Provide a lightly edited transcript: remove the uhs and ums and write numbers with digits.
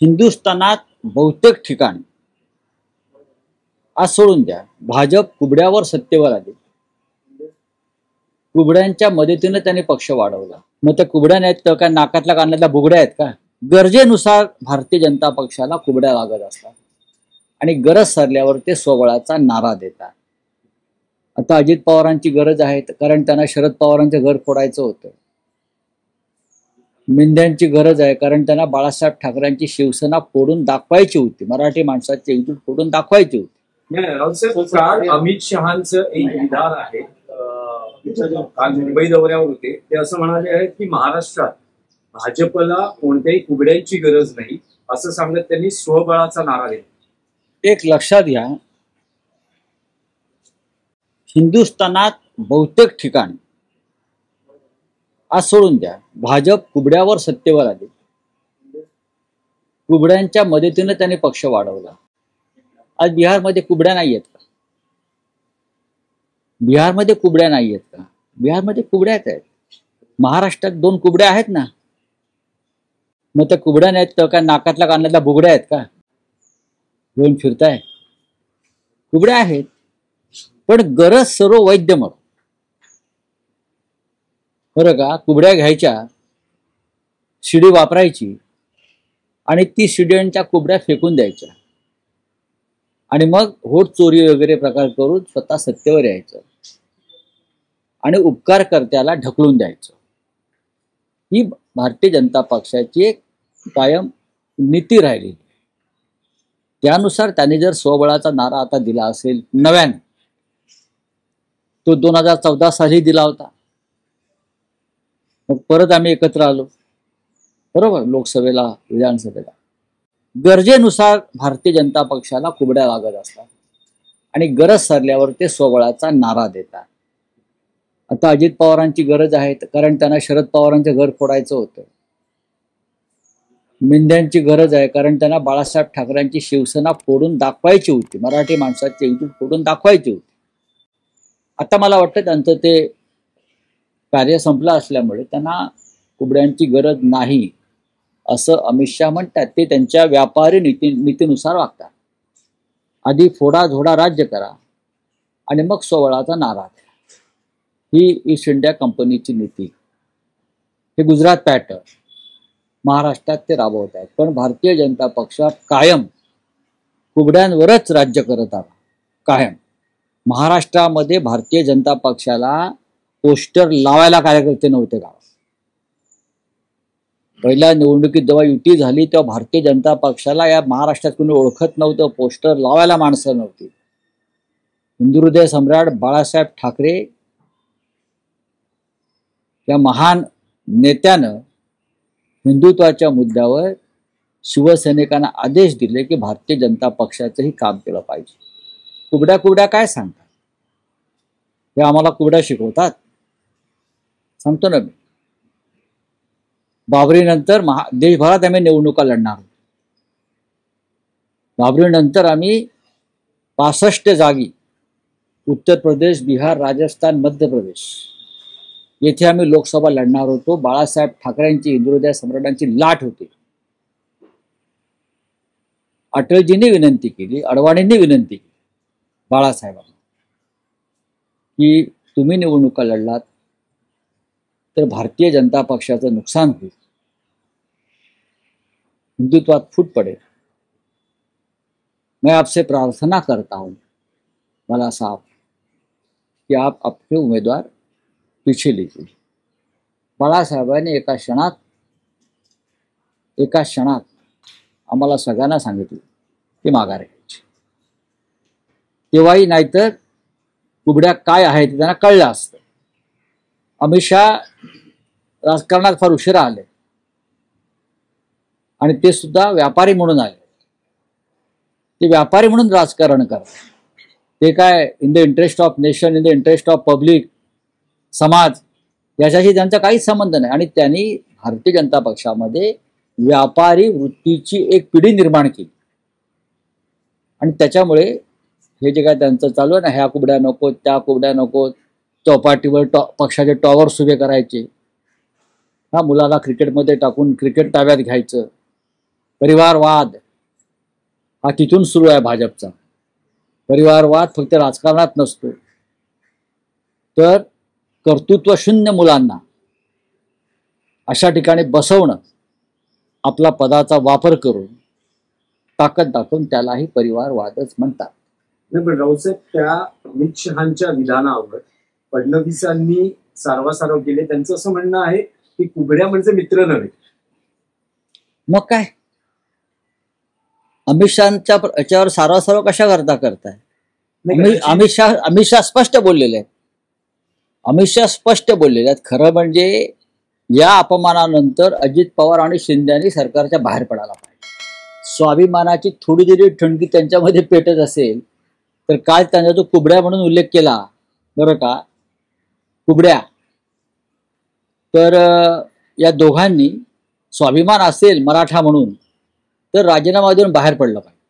हिंदुस्थानात बहुतेक ठिकाणी आज सोडून द्या, भाजप कुबड्यावर सत्तेवर आली. कुबड्यांच्या मदतीने त्यांनी पक्ष वाढवला. मग त्या कुबड्या नाहीत तर काय नाकातल्या कानातल्या बुगड्या आहेत का? गरजेनुसार भारतीय जनता पक्षाला कुबड्या लागत असतात आणि गरज सरल्यावर ते स्वबळाचा नारा देतात. आता अजित पवारांची गरज आहे कारण त्यांना शरद पवारांचं घर फोडायचं होतं. मिंद्यांची गरज आहे कारण त्यांना बाळासाहेब ठाकरेंची शिवसेना फोडून दाखवायची होती, मराठी माणसाची एकजूट फोडून दाखवायची होती. अमित शहांचं एक विधान आहे, काल मुंबई दौऱ्यावर होते, ते असं म्हणाले आहेत की महाराष्ट्रात भाजपला कोणत्याही कुबड्यांची गरज नाही असं सांगत त्यांनी स्वबळाचा नारा दिला. एक लक्षात घ्या, हिंदुस्थानात बहुतेक ठिकाणी आज सोडून द्या, भाजप कुबड्यावर सत्तेवर आली. कुबड्यांच्या मदतीने त्यांनी पक्ष वाढवला. आज बिहारमध्ये कुबड्या नाही आहेत का? बिहारमध्ये कुबड्या नाही आहेत का? बिहारमध्ये कुबड्या आहेत. महाराष्ट्रात 2 कुबड्या आहेत ना. मग त्या कुबड्या नाहीत तर काय नाकातल्या कानातल्या बुगड्या आहेत का? घेऊन फिरताय. कुबड्या आहेत, पण गरज सर्व वैद्य मग बरं का. कुबड्या घ्यायच्या, शिडी वापरायची आणि ती शिड्यांच्या कुबड्या फेकून द्यायच्या आणि मग होट चोरी वगैरे प्रकार करून स्वतः सत्तेवर यायचं आणि उपकारकर्त्याला ढकलून द्यायचं. ही भारतीय जनता पक्षाची एक कायम नीती राहिली. त्यानुसार त्यांनी जर स्वबळाचा नारा आता दिला असेल नव्याने, तो 2014 साली दिला होता. मग परत आम्ही एकत्र आलो, बरोबर, लोकसभेला, विधानसभेला. गरजेनुसार भारतीय जनता पक्षाला कुबड्या लागत असतात आणि गरज सरल्यावर ते स्वबळाचा नारा देतात. आता अजित पवारांची गरज आहे कारण त्यांना शरद पवारांचं घर फोडायचं होतं. मिंद्यांची गरज आहे कारण त्यांना बाळासाहेब ठाकरेंची शिवसेना फोडून दाखवायची होती, मराठी माणसाची एकजूट फोडून दाखवायची होती. आता मला वाटतं त्यांचं ते कार्य संपलं असल्यामुळे त्यांना कुबड्यांची गरज नाही असं अमित शहा म्हणतात. ते त्यांच्या व्यापारी नीतीनुसार वागतात. आधी फोडा झोडा राज्य करा आणि मग स्वबळाचा नारा द्या. ही ईस्ट इंडिया कंपनीची नीती. हे गुजरात पॅटर्न महाराष्ट्रात ते राबवत आहेत. पण भारतीय जनता पक्ष कायम कुबड्यांवरच राज्य करत आला. कायम महाराष्ट्रामध्ये भारतीय जनता पक्षाला पोस्टर लावायला कार्यकर्ते नव्हते गावात. पहिल्या निवडणुकीत जेव्हा युती झाली तेव्हा भारतीय जनता पक्षाला या महाराष्ट्रात कोणी ओळखत नव्हतं, पोस्टर लावायला माणसं नव्हती. हिंदुहृदय सम्राट बाळासाहेब ठाकरे या महान नेत्यानं हिंदुत्वाच्या मुद्द्यावर शिवसैनिकांना आदेश दिले की भारतीय जनता पक्षाचंही काम केलं पाहिजे. कुबड्या काय सांगतात? हे आम्हाला कुबड्या शिकवतात, सांगतो ना मी. बाबरीनंतर देशभरात आम्ही निवडणुका लढणार. बाबरीनंतर आम्ही 65 जागी उत्तर प्रदेश, बिहार, राजस्थान, मध्य प्रदेश येथे आम्ही लोकसभा लढणार होतो. बाळासाहेब ठाकरेंची, हिंदुहृदय सम्राटांची लाट होती. अटलजींनी विनंती केली, अडवाणींनी विनंती केली बाळासाहेबांना की तुम्ही निवडणुका लढलात तर भारतीय जनता पक्षाचं नुकसान होईल, हिंदुत्वात फूट पडेल. मैं आपसे प्रार्थना करता हूं बाला साहब कि आप अपने उम्मीदवार पीछे लीजिए. बाळासाहेबांनी एका क्षणात आम्हाला सगळ्यांना सांगितलं की माघार घ्यायची. तेव्हाही नाहीतर कुबड्या काय आहेत ते त्यांना कळलं असतं. अमित शहा राजकारणात फार उशिरा आले आणि ते सुद्धा व्यापारी म्हणून आले. ते व्यापारी म्हणून राजकारण करतात. ते काय in the interest of nation, in the interest of public, समाज, याच्याशी त्यांचा काहीच संबंध नाही. आणि त्यांनी भारतीय जनता पक्षामध्ये व्यापारी वृत्तीची एक पिढी निर्माण केली आणि त्याच्यामुळे हे जे काय त्यांचं चालू आहे ना, ह्या कुबड्या नको, त्या कुबड्या नको, चौपाटीवर पक्षाचे टॉवर्स उभे करायचे, हा मुलाला क्रिकेटमध्ये टाकून क्रिकेट ताब्यात घ्यायचं, परिवारवाद हा तिथून सुरू आहे भाजपचा. परिवारवाद फक्त राजकारणात नसतो, तर कर्तृत्वशून्य मुलांना अशा ठिकाणी बसवणं, आपला पदाचा वापर करून ताकद दाखवून त्यालाही परिवारवादच म्हणतात. नाही, पण राऊसाहेब, त्या अमित शहांच्या विधानावर फडणवीसांनी सारवासारव केले. त्यांचं असं म्हणणं आहे की कुबड्या म्हणजे मित्र नव्हे. मग काय अमित शहाच्या याच्यावर सारवासारव कशा करताय? अमित शाह स्पष्ट बोललेले आहेत. अमित शाह स्पष्ट बोललेले आहेत. खरं म्हणजे या अपमानानंतर अजित पवार आणि शिंदेनी सरकारच्या बाहेर पडायला पाहिजे. स्वाभिमानाची थोडी जरी ठणकी त्यांच्यामध्ये पेटत असेल तर काल त्यांचा जो कुबड्या म्हणून उल्लेख केला, बरं का, कुबड्या, तर या दोघांनी स्वाभिमान असेल मराठा म्हणून तर राजीनामा देऊन बाहेर पडलं पाहिजे.